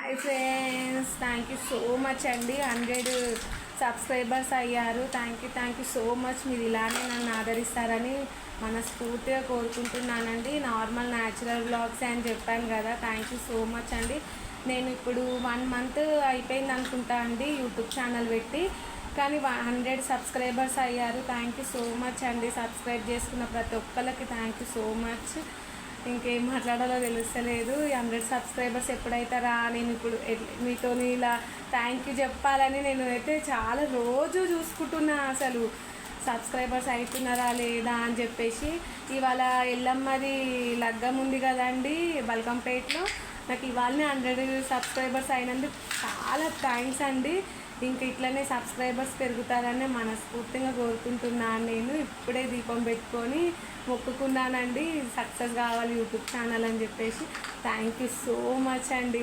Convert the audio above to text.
Hi friends, thank you so much అండి. 100 subscribers అయ్యారు. Thank you so much. మీరు ఇలానే నన్ను ఆదరిస్తారని మనస్ఫూర్తిగా కోరుకుంటున్నానండి. నార్మల్ న్యాచురల్ బ్లాగ్స్ అని చెప్పాను కదా. థ్యాంక్ యూ సో మచ్ అండి. నేను ఇప్పుడు 1 మంత్ అయిపోయింది అనుకుంటా అండి యూట్యూబ్ ఛానల్ పెట్టి, కానీ 100 సబ్స్క్రైబర్స్ అయ్యారు. థ్యాంక్ యూ సో మచ్ అండి. సబ్స్క్రైబ్ చేసుకున్న ప్రతి ఒక్కరికి థ్యాంక్ యూ సో మచ్. ఇంకేం మాట్లాడాలో తెలుస్తలేదు. 100 సబ్స్క్రైబర్స్ ఎప్పుడైతారా, నేను ఇప్పుడు మీతో ఇలా థ్యాంక్ యూ చెప్పాలని నేను అయితే చాలా రోజు చూసుకుంటున్నా అసలు సబ్స్క్రైబర్స్ అవుతున్నారా లేదా అని చెప్పేసి. ఇవాళ ఎల్లమ్మది లగ్గం ఉంది కదండి బల్కంపేటలో, నాకు ఇవాళనే 100 సబ్స్క్రైబర్స్ అయినందుకు చాలా థ్యాంక్స్ అండి. ఇంక ఇట్లనే సబ్స్క్రైబర్స్ పెరుగుతారని మనస్ఫూర్తిగా కోరుకుంటున్నాను. నేను ఇప్పుడే దీపం పెట్టుకొని మొక్కుకున్నానండి, సక్సెస్ కావాలి యూట్యూబ్ ఛానల్ అని చెప్పేసి. థ్యాంక్ యూ సో మచ్ అండి.